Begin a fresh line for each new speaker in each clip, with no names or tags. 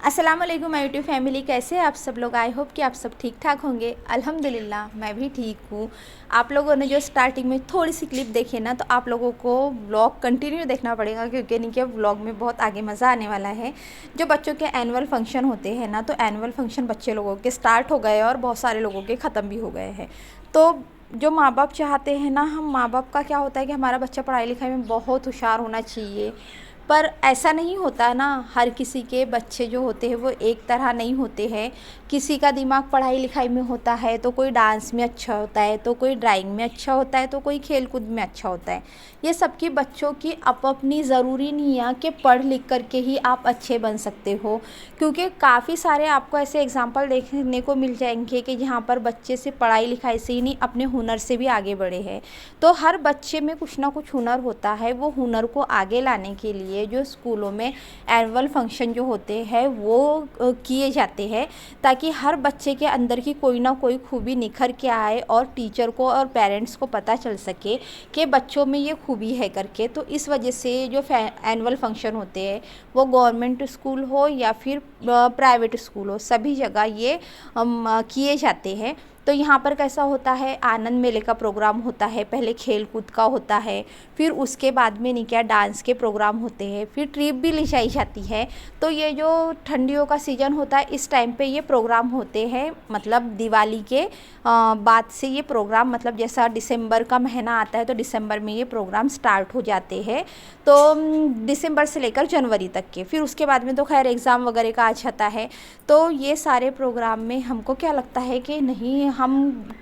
अस्सलाम वालेकुम my YouTube family, कैसे हैं आप सब लोग। आई होप कि आप सब ठीक ठाक होंगे। अल्हम्दुलिल्लाह मैं भी ठीक हूँ। आप लोगों ने जो स्टार्टिंग में थोड़ी सी क्लिप देखी ना, तो आप लोगों को व्लॉग कंटिन्यू देखना पड़ेगा, क्योंकि नहीं कि व्लॉग में बहुत आगे मज़ा आने वाला है। जो बच्चों के एनुअल फंक्शन होते हैं ना, तो एनुअल फंक्शन बच्चे लोगों के स्टार्ट हो गए और बहुत सारे लोगों के ख़त्म भी हो गए हैं। तो जो माँ बाप चाहते हैं ना, हम माँ बाप का क्या होता है कि हमारा बच्चा पढ़ाई लिखाई में बहुत होशियार होना चाहिए, पर ऐसा नहीं होता ना। हर किसी के बच्चे जो होते हैं वो एक तरह नहीं होते हैं। किसी का दिमाग पढ़ाई लिखाई में होता है तो कोई डांस में अच्छा होता है, तो कोई ड्राइंग में अच्छा होता है, तो कोई खेल कूद में अच्छा होता है। ये सबकी बच्चों की अपनी ज़रूरी नहीं है कि पढ़ लिख करके ही आप अच्छे बन सकते हो, क्योंकि काफ़ी सारे आपको ऐसे एग्जाम्पल देखने को मिल जाएंगे कि जहाँ पर बच्चे से पढ़ाई लिखाई से ही नहीं, अपने हुनर से भी आगे बढ़े हैं। तो हर बच्चे में कुछ ना कुछ हुनर होता है। वो हुनर को आगे लाने के लिए जो स्कूलों में एनुअल फंक्शन जो होते हैं वो किए जाते हैं, ताकि हर बच्चे के अंदर की कोई ना कोई खूबी निखर के आए और टीचर को और पेरेंट्स को पता चल सके कि बच्चों में ये खूबी है करके। तो इस वजह से जो एनुअल फंक्शन होते हैं, वो गवर्नमेंट स्कूल हो या फिर प्राइवेट स्कूल हो, सभी जगह ये किए जाते हैं। तो यहाँ पर कैसा होता है, आनंद मेले का प्रोग्राम होता है, पहले खेल कूद का होता है, फिर उसके बाद में नहीं क्या डांस के प्रोग्राम होते हैं, फिर ट्रिप भी ले जाई जाती है। तो ये जो ठंडियों का सीज़न होता है, इस टाइम पे ये प्रोग्राम होते हैं। मतलब दिवाली के बाद से ये प्रोग्राम, मतलब जैसा दिसंबर का महीना आता है तो दिसंबर में ये प्रोग्राम स्टार्ट हो जाते हैं। तो दिसंबर से लेकर जनवरी तक के, फिर उसके बाद में तो खैर एग्ज़ाम वगैरह का आ जाता है। तो ये सारे प्रोग्राम में हमको क्या लगता है कि नहीं, हम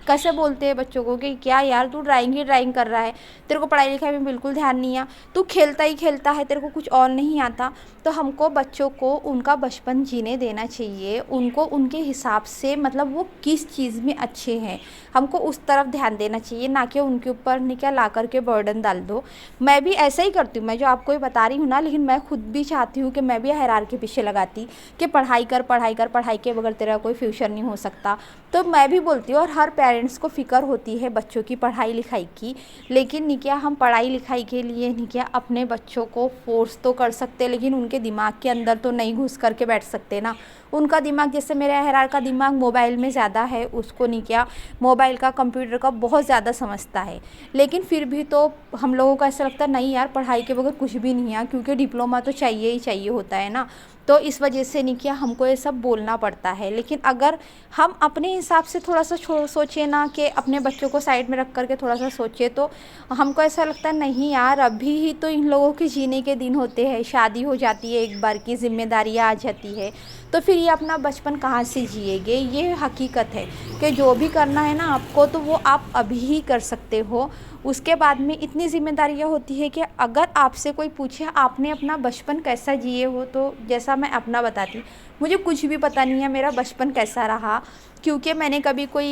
कैसे बोलते हैं बच्चों को कि क्या यार तू ड्राइंग ही ड्राइंग कर रहा है, तेरे को पढ़ाई लिखाई में बिल्कुल ध्यान नहीं है, तू खेलता ही खेलता है, तेरे को कुछ और नहीं आता। तो हमको बच्चों को उनका बचपन जीने देना चाहिए, उनको उनके हिसाब से, मतलब वो किस चीज़ में अच्छे हैं, हमको उस तरफ ध्यान देना चाहिए, ना कि उनके ऊपर नहीं क्या ला करके बर्डन डाल दो। मैं भी ऐसा ही करती हूँ, मैं जो आपको ये बता रही हूँ ना, लेकिन मैं खुद भी चाहती हूँ कि मैं भी हायरार्की के पीछे लगाती कि पढ़ाई कर पढ़ाई कर, पढ़ाई के बगैर तेरा कोई फ्यूचर नहीं हो सकता। तो मैं भी बोलती हूँ, और हर पेरेंट्स को फ़िक्र होती है बच्चों की पढ़ाई लिखाई की। लेकिन नहीं क्या, हम पढ़ाई लिखाई के लिए नहीं क्या अपने बच्चों को फोर्स तो कर सकते, लेकिन उनके दिमाग के अंदर तो नहीं घुस करके बैठ सकते ना। उनका दिमाग, जैसे मेरे अहरार का दिमाग मोबाइल में ज़्यादा है, उसको नहीं क्या मोबाइल का, कंप्यूटर का बहुत ज़्यादा समझता है। लेकिन फिर भी तो हम लोगों को ऐसा लगता है नहीं यार, पढ़ाई के बगैर कुछ भी नहीं है, क्योंकि डिप्लोमा तो चाहिए ही चाहिए होता है ना। तो इस वजह से नहीं क्या हमको ये सब बोलना पड़ता है। लेकिन अगर हम अपने हिसाब से थोड़ा सा सोचें ना, कि अपने बच्चों को साइड में रख करके थोड़ा सा सोचे, तो हमको ऐसा लगता है नहीं यार, अभी ही तो इन लोगों के जीने के दिन होते हैं, शादी हो जाती है एक बार की, जिम्मेदारियाँ आ जाती है, तो फिर ये अपना बचपन कहाँ से जिएंगे। ये हकीकत है कि जो भी करना है ना आपको, तो वो आप अभी ही कर सकते हो। उसके बाद में इतनी ज़िम्मेदारियाँ होती है कि अगर आपसे कोई पूछे आपने अपना बचपन कैसा जिए हो, तो जैसा मैं अपना बताती, मुझे कुछ भी पता नहीं है मेरा बचपन कैसा रहा, क्योंकि मैंने कभी कोई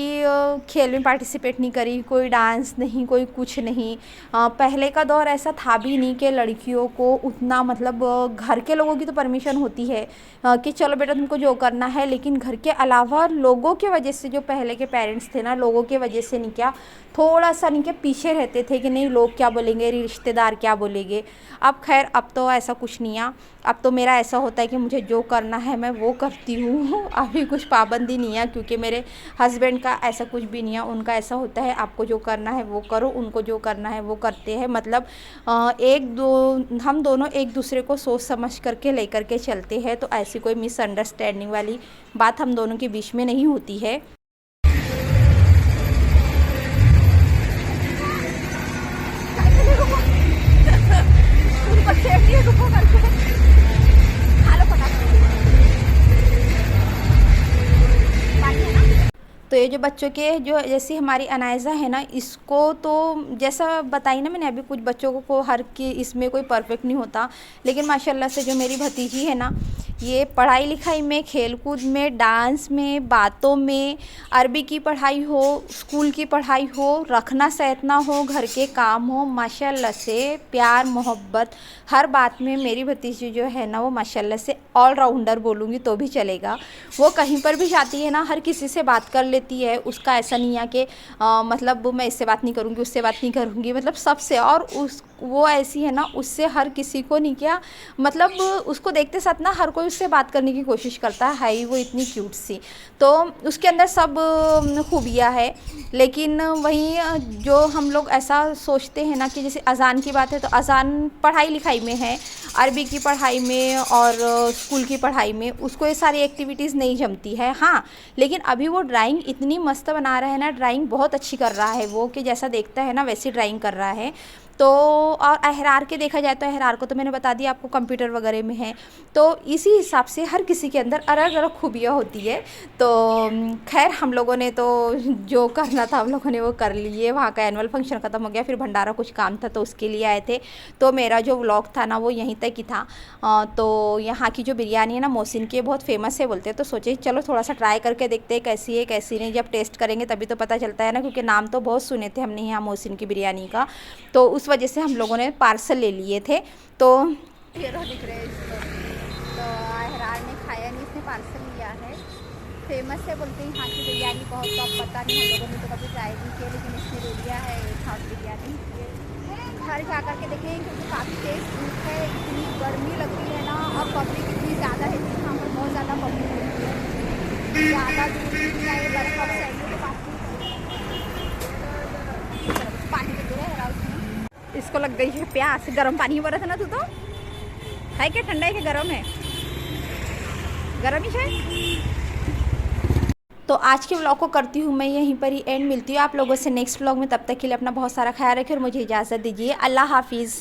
खेल में पार्टिसिपेट नहीं करी, कोई डांस नहीं, कोई कुछ नहीं। पहले का दौर ऐसा था भी नहीं कि लड़कियों को उतना, मतलब घर के लोगों की तो परमिशन होती है कि चलो बेटा तुमको जो करना है, लेकिन घर के अलावा लोगों की वजह से, जो पहले के पेरेंट्स थे ना, लोगों की वजह से नहीं क्या थोड़ा सा नहीं क्या पीछे रहते थे कि नहीं लोग क्या बोलेंगे, रिश्तेदार क्या बोलेंगे। अब खैर, अब तो ऐसा कुछ नहीं है। अब तो मेरा ऐसा होता है कि मुझे जो करना है मैं वो करती हूँ। अभी कुछ पाबंदी नहीं है, क्योंकि मेरे हस्बैंड का ऐसा कुछ भी नहीं है। उनका ऐसा होता है आपको जो करना है वो करो, उनको जो करना है वो करते हैं। मतलब हम दोनों एक दूसरे को सोच समझ करके लेकर के चलते हैं। तो ऐसी कोई मिसअंडरस्टैंडिंग वाली बात हम दोनों के बीच में नहीं होती है। तो ये जो बच्चों के, जो जैसी हमारी अनायज़ा है ना, इसको तो जैसा बताई ना मैंने अभी, कुछ बच्चों को हर की इसमें कोई परफेक्ट नहीं होता। लेकिन माशाल्लाह से जो मेरी भतीजी है ना, ये पढ़ाई लिखाई में, खेल कूद में, डांस में, बातों में, अरबी की पढ़ाई हो, स्कूल की पढ़ाई हो, रखना सहतना हो, घर के काम हो, माशाल्लाह से प्यार मोहब्बत हर बात में मेरी भतीजी जो है ना, वो माशाल्लाह से ऑलराउंडर बोलूँगी तो भी चलेगा। वो कहीं पर भी जाती है ना, हर किसी से बात कर लेती है। उसका ऐसा नहीं है कि मतलब मैं इससे बात नहीं करूँगी, उससे बात नहीं करूँगी, मतलब सबसे। और वो ऐसी है ना, उससे हर किसी को नहीं क्या, मतलब उसको देखते साथ ना हर कोई उससे बात करने की कोशिश करता है ही वो इतनी क्यूट सी। तो उसके अंदर सब खूबियाँ है। लेकिन वहीं जो हम लोग ऐसा सोचते हैं ना कि जैसे अज़ान की बात है तो अज़ान पढ़ाई लिखाई में है, अरबी की पढ़ाई में और स्कूल की पढ़ाई में उसको ये सारी एक्टिविटीज़ नहीं जमती है। हाँ, लेकिन अभी वो ड्राइंग इतनी मस्त बना रहा है ना, ड्राइंग बहुत अच्छी कर रहा है वो, कि जैसा देखता है ना वैसी ड्राइंग कर रहा है। तो और अहरार के देखा जाए तो अहरार को तो मैंने बता दिया आपको कंप्यूटर वगैरह में है। तो इसी हिसाब से हर किसी के अंदर अलग अलग खूबियाँ होती है। तो खैर हम लोगों ने तो जो करना था हम लोगों ने वो कर लिए। वहाँ का एनुअल फंक्शन ख़त्म हो गया, फिर भंडारा कुछ काम था तो उसके लिए आए थे। तो मेरा जो व्लॉग था ना वो यहीं तक ही था। तो यहाँ की जो बिरयानी है ना मोहसिन की, बहुत फेमस है बोलते हैं, तो सोचे चलो थोड़ा सा ट्राई करके देखते हैं कैसी है कैसी नहीं। जब टेस्ट करेंगे तभी तो पता चलता है ना, क्योंकि नाम तो बहुत सुने थे हमने यहाँ मोहसिन की बिरयानी का। तो उस वजह से हम लोगों ने पार्सल ले लिए थे। तो ये रहा दिख रहे हैं इसको। तो अहरार ने खाया नहीं, इसने पार्सल लिया है। फेमस है बोलते हैं यहाँ की बिरयानी बहुत, तो अब पता नहीं, हम लोगों ने तो कभी ट्राई नहीं किया, लेकिन इसने ले लिया है एक हाथ बिरयानी। घर जा कर के देखें, क्योंकि काफ़ी तेज़ धूप है, इतनी गर्मी लग रही है ना, और पब्लिक इतनी ज़्यादा है, यहाँ पर बहुत ज़्यादा पब्लिक होती है। ज़्यादा दूर भी जाए बर्फ अब साइड में तो पानी तो गिरा है उसमें। इसको लग गई है प्यास, गर्म पानी में रहा था ना तू तो, है क्या ठंडा है कि गर्म है? गर्म ही है। तो आज के व्लॉग को करती हूँ मैं यहीं पर ही एंड। मिलती हूँ आप लोगों से नेक्स्ट व्लॉग में, तब तक के लिए अपना बहुत सारा ख्याल रखें और मुझे इजाज़त दीजिए। अल्लाह हाफिज़।